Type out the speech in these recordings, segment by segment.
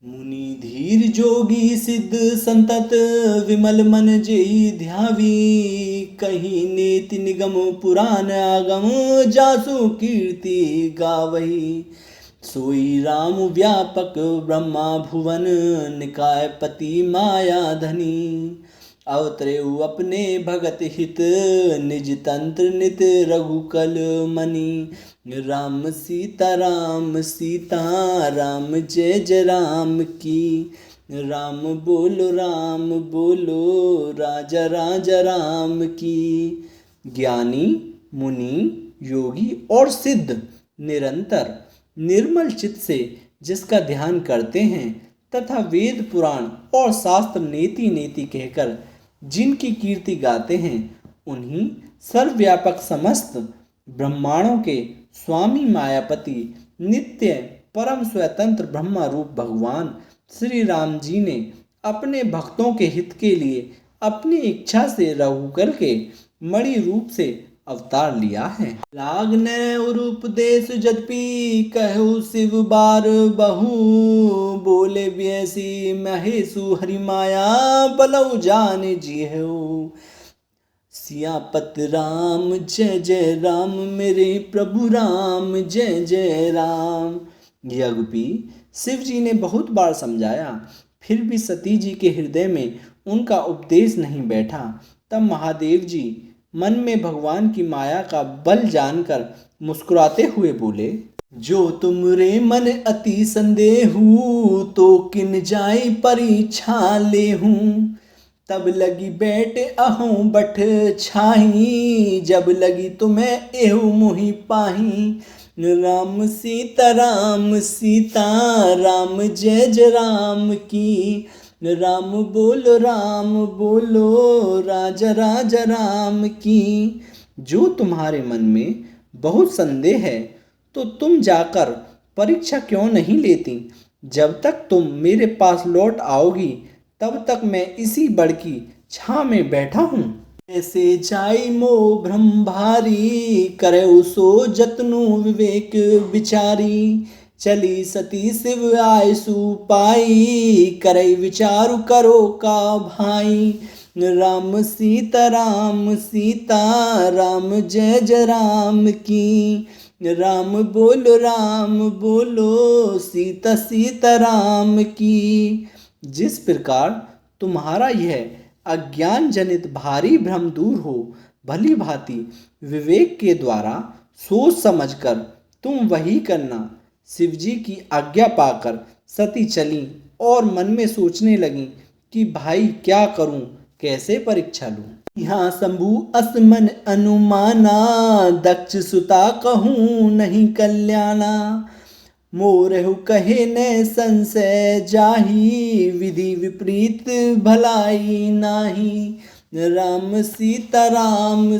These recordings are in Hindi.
मुनि धीर जोगी सिद्ध संतत विमल मन जेई ध्यावी। कही नीति निगम पुराण आगम जासु कीर्ति गावही। सोई राम व्यापक ब्रह्मा भुवन निकाय पति माया धनी। अवतरेउ अपने भगत हित निज तंत्र नित रघुकल मनि। राम सीता राम जय जय राम की। राम बोलो राजा राजा राम की। ज्ञानी मुनि योगी और सिद्ध निरंतर निर्मल चित्त से जिसका ध्यान करते हैं तथा वेद पुराण और शास्त्र नेति नेति कहकर जिनकी कीर्ति गाते हैं, उन्हीं सर्वव्यापक समस्त ब्रह्मांडों के स्वामी मायापति नित्य परम स्वतंत्र ब्रह्मा रूप भगवान श्री राम जी ने अपने भक्तों के हित के लिए अपनी इच्छा से रघुकुल के मणि रूप से अवतार लिया है। लागने उपदेश जदपि कहु शिव बार बहु। बोले ब्यसी महेशु हरि माया बलऊ जान जिहु। सियापत राम जय जय राम मेरे प्रभु राम जय जय राम। यज्ञपी शिव जी ने बहुत बार समझाया, फिर भी सती जी के हृदय में उनका उपदेश नहीं बैठा। तब महादेव जी मन में भगवान की माया का बल जानकर मुस्कुराते हुए बोले, जो तुमरे मन अति संदेहु तो किन जाई परीक्षा लेहूं। तब लगी बैठ अहूँ बठ छाही जब लगी तुम्हें एहू मुहि पाही। राम सीता राम जय जय राम की। राम बोलो राजा राजा राम की। जो तुम्हारे मन में बहुत संदेह है तो तुम जाकर परीक्षा क्यों नहीं लेती। जब तक तुम मेरे पास लौट आओगी तब तक मैं इसी बड़ की छां में बैठा हूँ। ऐसे जाई मोह भ्रम भारी करे सो जतनु विवेक विचारी। चली सती शिव आयसु पाई करई विचारु करो का भाई। राम सीता राम जय जय राम की। राम बोलो सीता राम की। जिस प्रकार तुम्हारा यह अज्ञान जनित भारी भ्रम दूर हो, भली भांति विवेक के द्वारा सोच समझकर तुम वही करना। शिवजी की आज्ञा पाकर सती चली और मन में सोचने लगी कि भाई क्या करूं, कैसे परीक्षा लूं। यहाँ शंभु असमन अनुमाना दक्ष सुता कहूँ नहीं कल्याणा। मोरहु कहे न संशय जाही विधि विपरीत भलाई नाही। राम सीता राम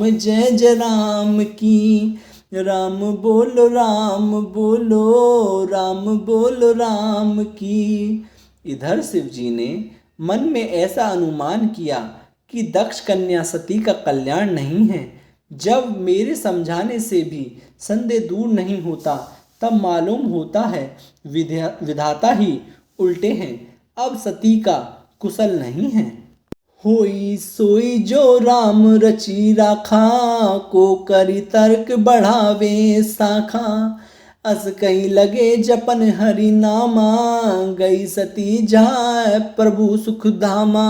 जय जय राम की। राम बोलो राम की। इधर शिव जी ने मन में ऐसा अनुमान किया कि दक्ष कन्या सती का कल्याण नहीं है। जब मेरे समझाने से भी संदेह दूर नहीं होता तब मालूम होता है विधाता ही उल्टे हैं। अब सती का कुशल नहीं है। होई सोई जो राम रची राखा को करी तर्क बढ़ावे शाखा। अस कहीं लगे जपन हरि नामा गई सती जाए प्रभु सुख धामा।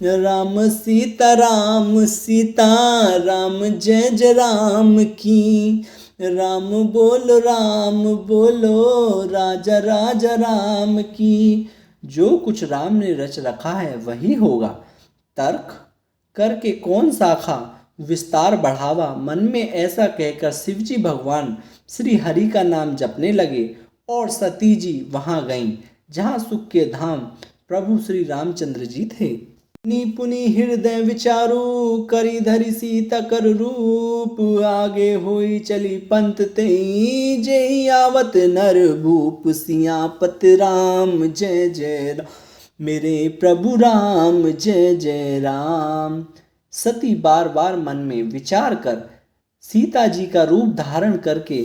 राम सीता राम जय जय राम की। राम बोलो राजा राजा राम की। जो कुछ राम ने रच रखा है वही होगा। तर्क करके कौन शाखा विस्तार बढ़ावा। मन में ऐसा कहकर शिवजी भगवान श्री हरि का नाम जपने लगे और सती जी वहां गईं जहां सुख के धाम प्रभु श्री रामचंद्र जी थे। पुनि हृदय विचारू करी धरि सीता कर रूप। आगे होई चली पंत तेई जय आवत नर भूप। सियापत राम जय जय राम मेरे प्रभु राम जय जय राम। सती बार बार मन में विचार कर सीता जी का रूप धारण करके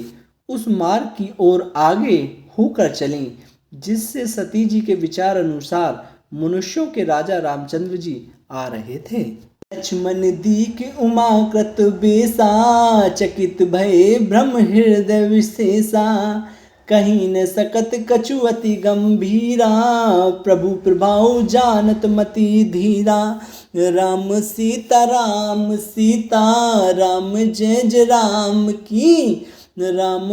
उस मार्ग की ओर आगे होकर चलीं जिससे सती जी के विचार अनुसार मनुष्यों के राजा रामचंद्र जी आ रहे थे। लक्ष्मण दीख उमाकृत बेसा, चकित भये ब्रह्म हृदय विशेषा। कहीं न सकत कछु अति गंभीरा, प्रभु प्रभाव जानत मति धीरा। राम सीता राम जय जय राम की। राम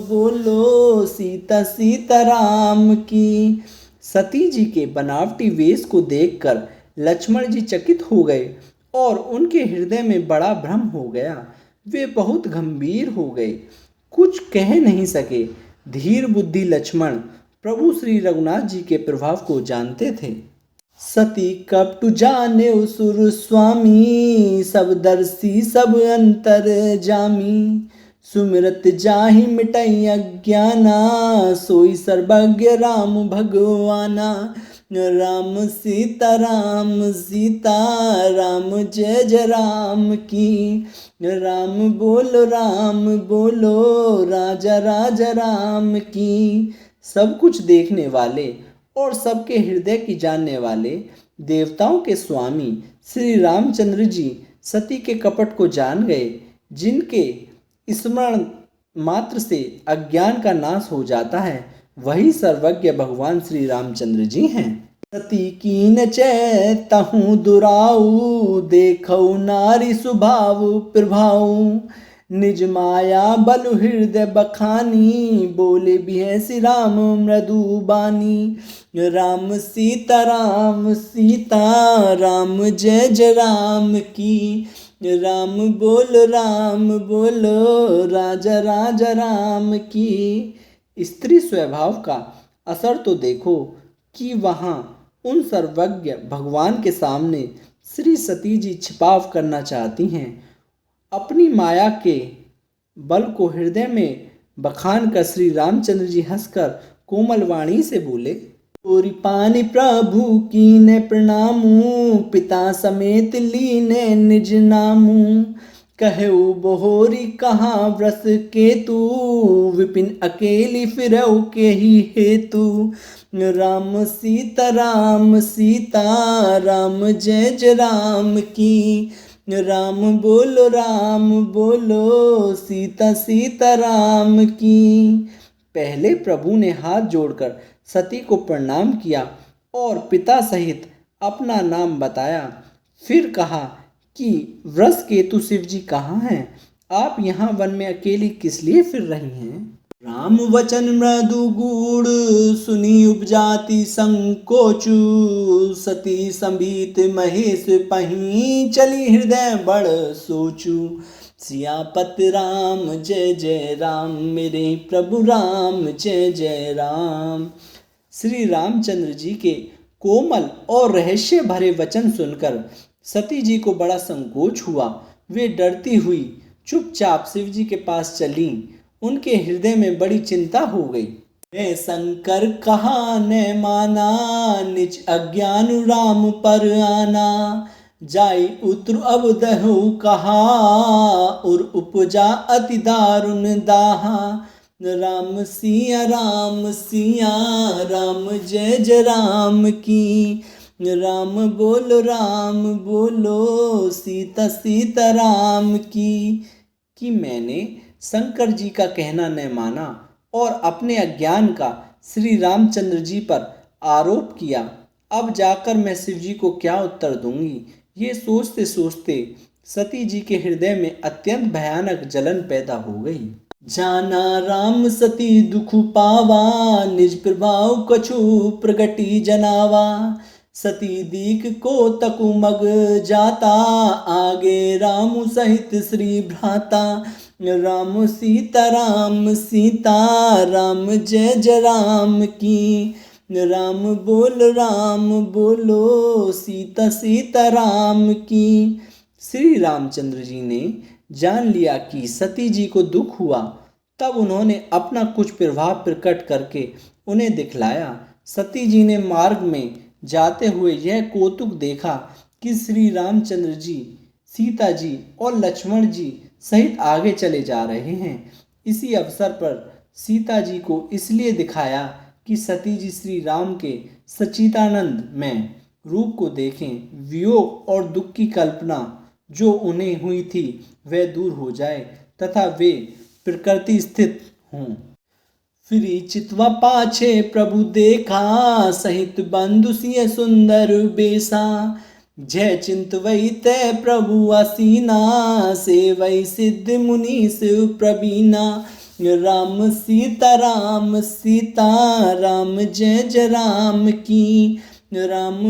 बोलो सीता सीता राम की। सती जी के बनावटी वेश को देखकर लक्ष्मण जी चकित हो गए और उनके हृदय में बड़ा भ्रम हो गया। वे बहुत गंभीर हो गए, कुछ कह नहीं सके। धीर बुद्धि लक्ष्मण प्रभु श्री रघुनाथ जी के प्रभाव को जानते थे। सती कपटु जाने सुर स्वामी, सब दर्शी सब अंतर जामी। सुमिरत जाहि मिटई अज्ञाना, सोई सर्वज्ञ राम भगवाना। राम सीता राम जय जय राम की। राम बोलो राजा राजा राम की। सब कुछ देखने वाले और सबके हृदय की जानने वाले देवताओं के स्वामी श्री रामचंद्र जी सती के कपट को जान गए, जिनके स्मरण मात्र से अज्ञान का नाश हो जाता है, वही सर्वज्ञ भगवान श्री रामचंद्र जी हैं। सती कीन चैतहु दुराऊ, देखऊ नारी स्वभाव प्रभाऊ। निज माया बलु हृदय बखानी, बोले बिहसी राम मृदु बानी। राम सीता राम जय जय राम की। राम बोलो राजा राजा राम की। स्त्री स्वभाव का असर तो देखो कि वहाँ उन सर्वज्ञ भगवान के सामने श्री सती जी छिपाव करना चाहती हैं। अपनी माया के बल को हृदय में बखान कर श्री रामचंद्र जी हंसकर कोमल वाणी से बोले, तोरी पानी प्रभु कीने प्रणामू, पिता समेत लीने निज नामू। कहऊ बोहरी कहाँ व्रस केतु, विपिन अकेली फिरऊ के ही हेतु। राम सीता राम जय जय राम की। राम बोलो सीता सीता राम की। पहले प्रभु ने हाथ जोड़कर सती को प्रणाम किया और पिता सहित अपना नाम बताया। फिर कहा कि वृषकेतु शिव जी कहाँ हैं? आप यहाँ वन में अकेली किस लिए फिर रही हैं? राम वचन मृदु गूढ़, सुनी उपजाति संकोचु। सती संभीत महेश पही, चली हृदय बड़ सोचू। सियापत राम जय जय राम, मेरे प्रभु राम जय जय राम। श्री रामचंद्र जी के कोमल और रहस्य भरे वचन सुनकर सती जी को बड़ा संकोच हुआ। वे डरती हुई चुपचाप शिव जी के पास चली। उनके हृदय में बड़ी चिंता हो गई। मैं शंकर कहा न माना, निज अज्ञान राम पर आना। जाई उत्र अब दहु कहा, और उपजा अति दारुण दाहा। राम सिया राम जय जय राम की। राम बोलो सीता सीता राम की। कि मैंने शंकर जी का कहना न माना और अपने अज्ञान का श्री रामचंद्र जी पर आरोप किया। अब जाकर मैं शिव जी को क्या उत्तर दूंगी? ये सोचते सोचते सती जी के हृदय में अत्यंत भयानक जलन पैदा हो गई। जाना राम सती दुख पावा, निज प्रभाव कछु प्रगति जनावा। सती दीक को तकु मग जाता, आगे राम सहित श्री भ्राता। राम सीता राम जय जय राम की। राम बोलो सीता सीता राम की। श्री रामचंद्र जी ने जान लिया कि सती जी को दुख हुआ। तब उन्होंने अपना कुछ प्रभाव प्रकट करके उन्हें दिखलाया। सती जी ने मार्ग में जाते हुए यह कौतुक देखा कि श्री रामचंद्र जी, सीता जी और लक्ष्मण जी सहित आगे चले जा रहे हैं। इसी अवसर पर सीता जी को इसलिए दिखाया कि सती जी श्री राम के सच्चिदानंद में रूप को देखें, वियोग और दुख की कल्पना जो उन्हें हुई थी वह दूर हो जाए तथा वे प्रकृति स्थित हों। फिर चितवा पाछे प्रभु देखा, सहित बंधु सिय सुंदर बेसा। जय चिंतवई तय प्रभु असीना, सेवई सिद्ध मुनीस प्रवीणा। राम सीता राम जय जय राम की। राम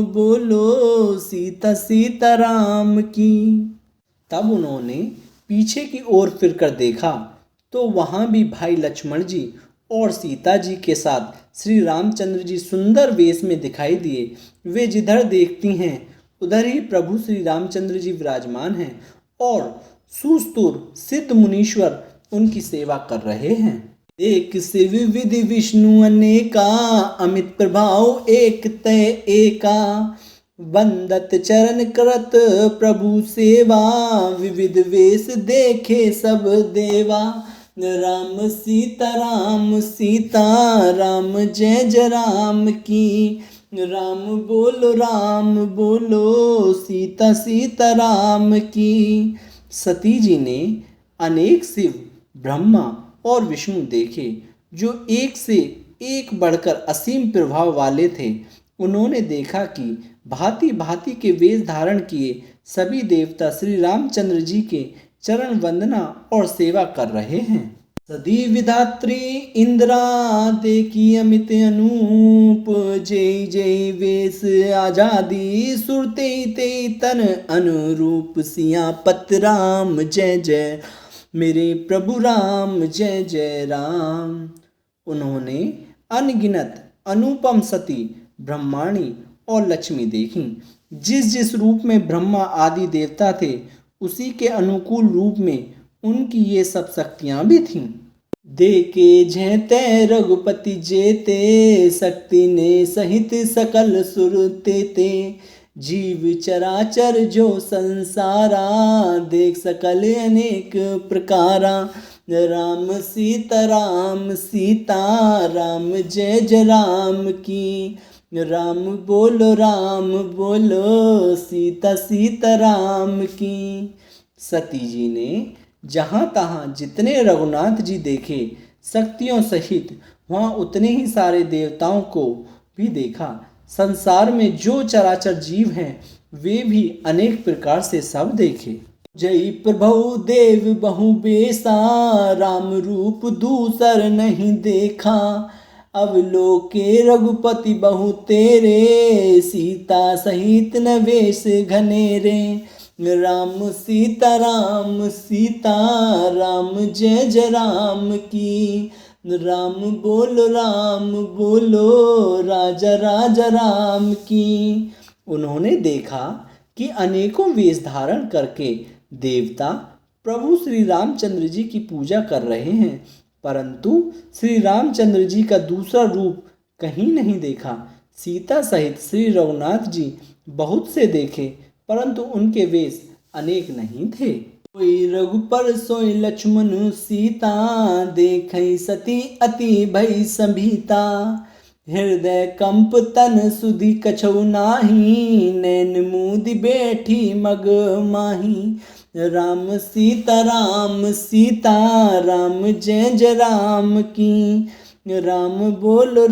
बोलो सीता सीता राम की। तब उन्होंने पीछे की ओर फिरकर देखा तो वहाँ भी भाई लक्ष्मण जी और सीता जी के साथ श्री रामचंद्र जी सुंदर वेश में दिखाई दिए। वे जिधर देखती हैं उधर ही प्रभु श्री रामचंद्र जी विराजमान हैं और सुस्तुर सिद्ध मुनीश्वर उनकी सेवा कर रहे हैं। एक शिव विधि विष्णु अनेका, अमित प्रभाव एक तय एका। वंदत चरण करत प्रभु सेवा, विविध वेश देखे सब देवा। राम सीता राम जय जय राम की। राम बोलो सीता सीता राम की। सती जी ने अनेक शिव, ब्रह्मा और विष्णु देखे जो एक से एक बढ़कर असीम प्रभाव वाले थे। उन्होंने देखा कि भांति भांति के वेश धारण किए सभी देवता श्री रामचंद्र जी के चरण वंदना और सेवा कर रहे हैं। सदी विधात्री इंद्रा देखी अमित अनूप, जय जय वेश आजादी सुरते ते तन अनुरूप। सियापत राम जय जय मेरे प्रभु राम जय जय राम। उन्होंने अनगिनत अनुपम सती, ब्रह्माणी और लक्ष्मी देखी। जिस जिस रूप में ब्रह्मा आदि देवता थे उसी के अनुकूल रूप में उनकी ये सब शक्तियां भी थीं। देखे झेते रघुपति जेते, शक्ति ने सहित सकल सुर तेते। जीव चराचर जो संसारा, देख सकल अनेक प्रकारा। राम सीता राम जय जय राम की। राम बोलो सीता सीता राम की। सती जी ने जहाँ तहाँ जितने रघुनाथ जी देखे शक्तियों सहित, वहाँ उतने ही सारे देवताओं को भी देखा। संसार में जो चराचर जीव हैं वे भी अनेक प्रकार से सब देखे। जय प्रभु देव बहु बेसा, राम रूप दूसर नहीं देखा। अवलोके रघुपति बहु तेरे, सीता सहित न वेश घनेरे। राम सीता राम जय जय राम की। राम बोलो राजा राजा राम की। उन्होंने देखा कि अनेकों वेश धारण करके देवता प्रभु श्री रामचंद्र जी की पूजा कर रहे हैं, परंतु श्री रामचंद्र जी का दूसरा रूप कहीं नहीं देखा। सीता सहित श्री रघुनाथ जी बहुत से देखे, परंतु उनके वेश अनेक नहीं थे। कोई रघुपर सोई लक्ष्मण सीता, देखई सती अति भई संभीता। हृदय कंप तन सुधि कछौ नाही, नैन मूदि बैठी मग माही। राम सीता राम जय जय राम की। राम बोलो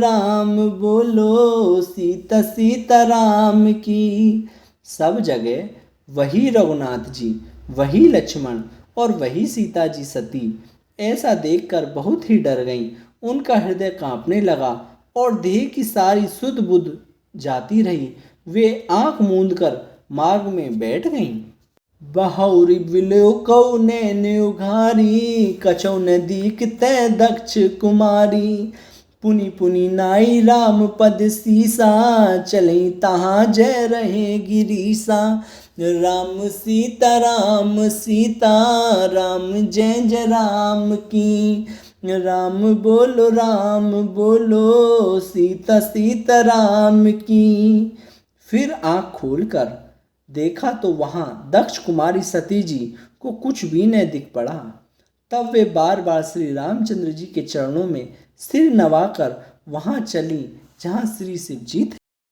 सीता सीता राम की। सब जगह वही रघुनाथ जी, वही लक्ष्मण और वही सीता जी सती। ऐसा देखकर बहुत ही डर गईं। उनका हृदय कांपने लगा और देह की सारी सुध बुध जाती रही। वे आंख मूंद कर मार्ग में बैठ गईं। बहुरी विलोकौ नैन उघारी, कछौ न दीखतै दक्ष कुमारी। पुनि पुनि नाई राम पद सीसा, चलई तहाँ जय रहे गिरीसा। राम सीता राम जय जय राम की। राम बोलो सीता सीता राम की। फिर आँख खोलकर देखा तो वहाँ दक्ष कुमारी सती जी को कुछ भी न दिख पड़ा। तब वे बार बार श्री रामचंद्र जी के चरणों में सिर नवाकर वहां चली जहां श्री शिव जी थे।